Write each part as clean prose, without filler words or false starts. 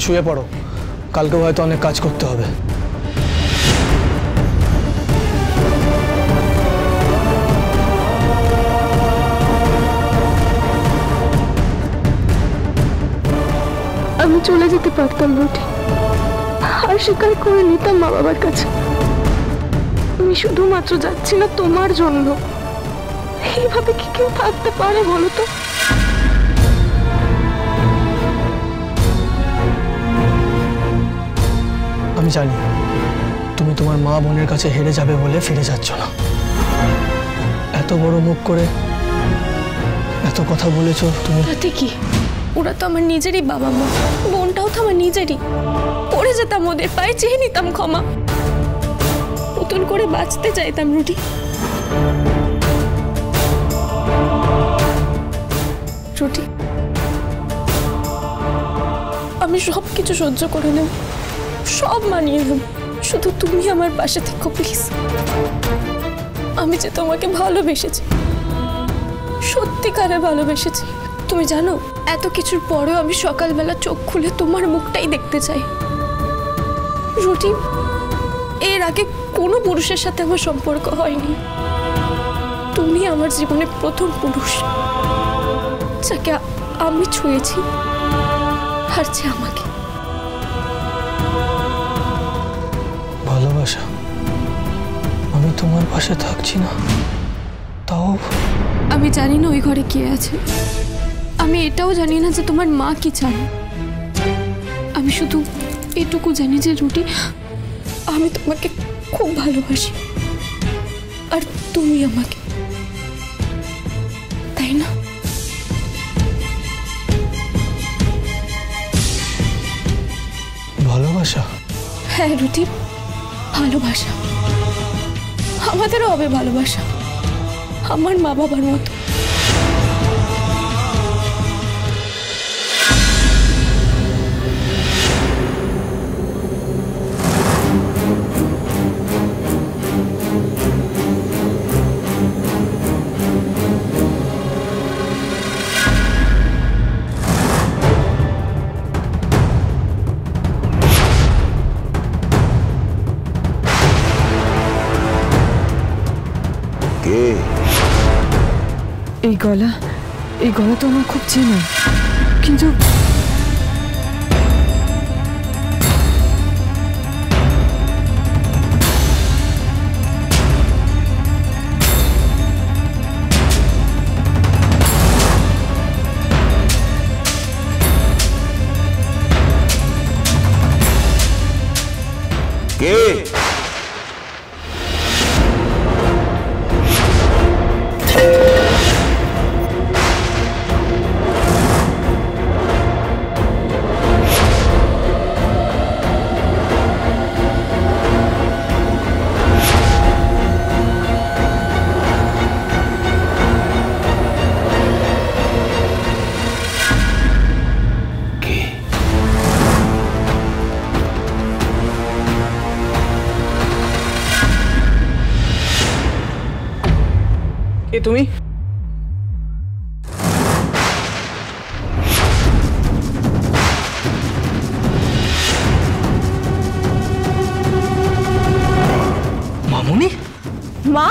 শুয়ে পড়ো, কালকে হয়তো অনেক কাজ করতে হবে। আমি চলে যেতে পারতাম রুটি, আর স্বীকার করে নিতাম মা বাবার কাছে। আমি শুধুমাত্র যাচ্ছি না তোমার জন্য। এইভাবে কি কেউ থাকতে পারে বলো তো? আমি জানি তুমি তোমার মা বোনের কাছে হেরে যাবে বলে ফিরে যাচ্ছ না। এত বড় মুখ করে এত কথা বলেছো তুমি। তাতে কি? ওরা তো আমার নিজেরই বাবা মা, বোনটাও তো আমার নিজেরই। পড়ে যেতাম ওদের পায়ে, চেয়ে নিতাম ক্ষমা, নতুন করে বাঁচতে চাইতাম রুটি। রুটি, আমি সব কিছু সহ্য করে নেব, সব মানিয়ে নেব, শুধু তুমি আমার পাশে থেকো প্লিজ। আমি যে তোমাকে ভালোবেসেছি, সত্যিকারে ভালোবেসেছি। তুমি জানো, এত কিছুর পরেও আমি সকালবেলা চোখ খুলে তোমার মুখটাই দেখতে চাই রুটি। এর আগে কোনো পুরুষের সাথে আমার সম্পর্ক হয়নি। তুমি আমার জীবনে প্রথম পুরুষ যাকে আমি ছুঁয়েছি, আর যে আমাকে ভালোবাসা। আমি তোমার পাশে থাকছি না, তাও আমি জানি না ওই ঘরে কে আছে। আমি এটাও জানি না যে তোমার মা কি চান। আমি শুধু এটুকু জানি যে রুটি, আমি তোমাকে খুব ভালোবাসি, আর তুমি আমাকে, তাই না? ভালোবাসা? হ্যাঁ রুটি, ভালোবাসা। আমাদেরও হবে ভালোবাসা, আমার মা বাবার মতো। এই গলা তো আমার খুব চেনা, কিন্তু কে? কে তুমি? মামুনি? মা?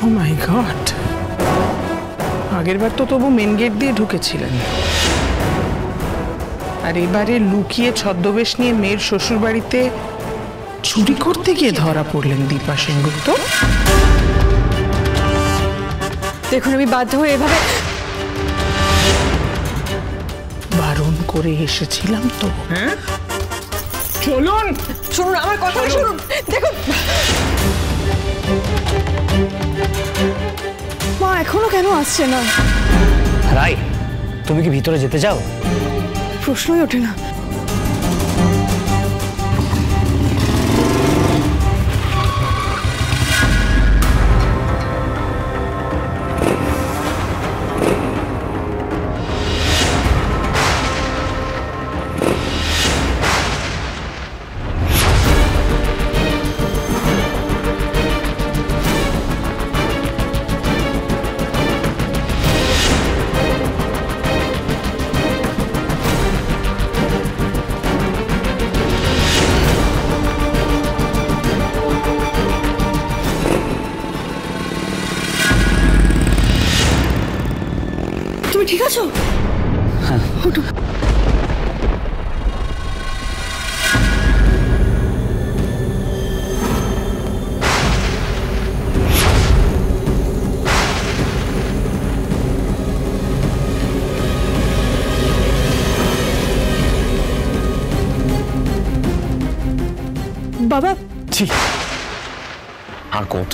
ও মাই গড, আগেরবার তো তবু মেন গেট দিয়ে ঢুকেছিলেন, আর এবারে লুকিয়ে ছদ্মবেশ নিয়ে মেয়ের শ্বশুর বাড়িতে চুরি করতে গিয়ে ধরা পড়লেন দীপা সেনগুপ্ত। দেখুন, আমি বাধ্য হয়ে এভাবে বারণ করে এসেছিলাম তো। হ্যাঁ চলুন, শুনুন আমার কথা, শুনুন। দেখুন, মা এখনো কেন আসছে না? রাই, তুমি কি ভিতরে যেতে চাও? প্রশ্নই ওঠে না। এসো উঠো। বাবা ছি আর কত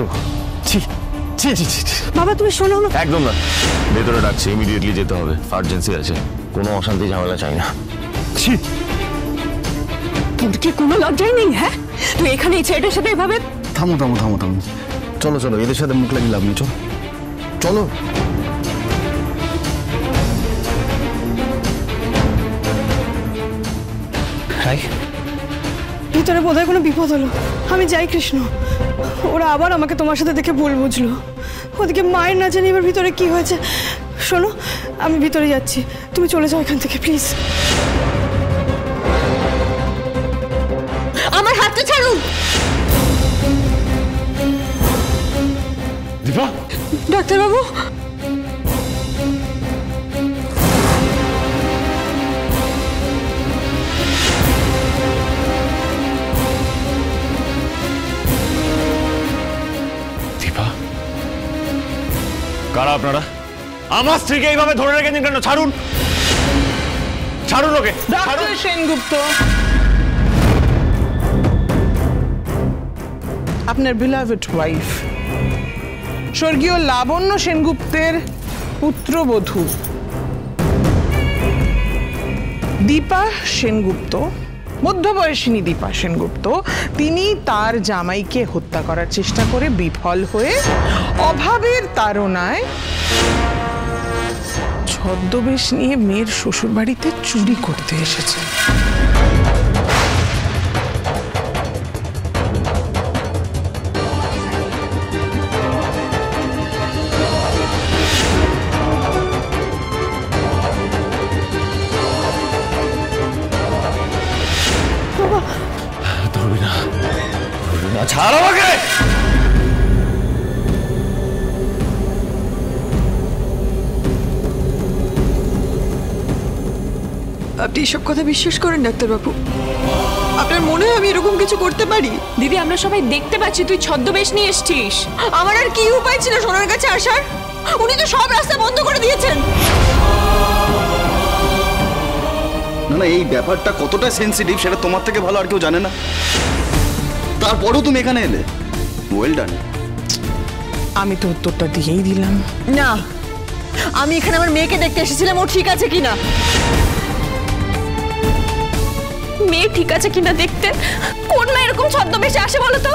ছি ছি ছি ছি ছি। বাবা তুমি শোনো না। একদম না, ভেতরে ডাকছে, ইমিডিয়েটলি যেতে হবে, আর্জেন্সি আছে, কোনো অশান্তি ঝামেলা চাই না। ছি তোর কি কোনো লজ্জাই নেই? হ্যাঁ তুই এখানে এই ছেলেটার সাথে এভাবে। থামো থামো থামো থামো, চলো চলো, এদের সাথে মুখ লাগিয়ে লাভ নেই, চলো চলো। ভিতরে বোধহয় কোনো বিপদ হলো। আমি যাই কৃষ্ণ, ওরা আবার আমাকে তোমার সাথে দেখে ভুল বুঝলো। ওদিকে মায়ের না জানি এবার ভিতরে কি হয়েছে। শোনো আমি ভিতরে যাচ্ছি, তুমি চলে যাও এখান থেকে প্লিজ। আমার হাতটা ছাড়ুন। দীপা, ডাক্তারবাবু দীপা, কারা আপনারা? আমার স্ত্রীকে এইভাবে ধরে রেখেছেন কেন? ছাড়ুন, ছাড়ুন ওকে। ডক্টর সেনগুপ্ত, আপনার বিলাভেড ওয়াইফ স্বর্গীয় লাবণ্য সেনগুপ্তের পুত্রবধূ দীপা সেনগুপ্ত, মধ্যবয়সিনী দীপা সেনগুপ্ত, তিনি তার জামাইকে হত্যা করার চেষ্টা করে বিফল হয়ে অভাবের তাড়নায় ছদ্মবেশ নিয়ে মেয়ের শ্বশুরবাড়িতে চুরি করতে এসেছে। ধরবি না, ধরবি না, ছাড় আমাকে। আপনি এসব কথা বিশ্বাস করেন ডাক্তারবাবু? আপনার মনে হয় আমি এরকম কিছু করতে পারি? দিদি আমরা সবাই দেখতে পাচ্ছি তুই ছদ্মবেশ নিয়ে এসছিস। আমার আর কি উপায় ছিল সোনার কাছে আসার? উনি তো সব রাস্তা বন্ধ করে দিয়েছেন। না না, এই ব্যাপারটা কতটা সেন্সিটিভ সেটা তোমার থেকে ভালো আর কেউ জানে না। তারপরেও তুমি এখানে এলে, ওয়েল ডান। আমি তো উত্তরটা দিয়েই দিলাম। না, আমি এখানে আমার মেয়েকে দেখতে এসেছিলাম ও ঠিক আছে কিনা। মেয়ে ঠিক আছে কিনা দেখতে কোন মা এরকম ছদ্মবেশে আসে বলো তো?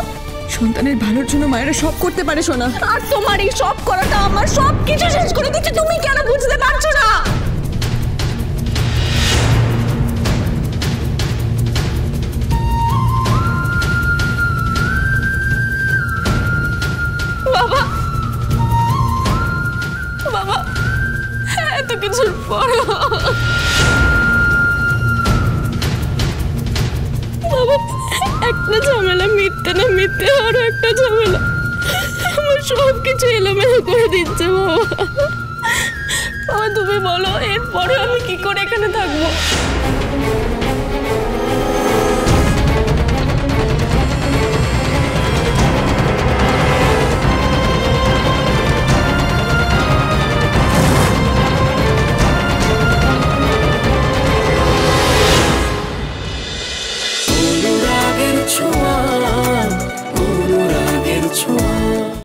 সন্তানের ভালোর জন্য মায়েরা সব করতে পারে সোনা। আর তোমার এই সব করাটা আমার সব কিছু শেষ করে দিচ্ছে, তুমি কেন বুঝতে পারছো না? বাবা বাবা এত কিছুর পর বাবা একটা ঝামেলা মিটতে না মিটতে আরো একটা ঝামেলা, আমার সব কিছু এলোমেলো করে দিচ্ছে বাবা। বাবা তুমি বলো এরপরে আমি কি করে এখানে থাকবো?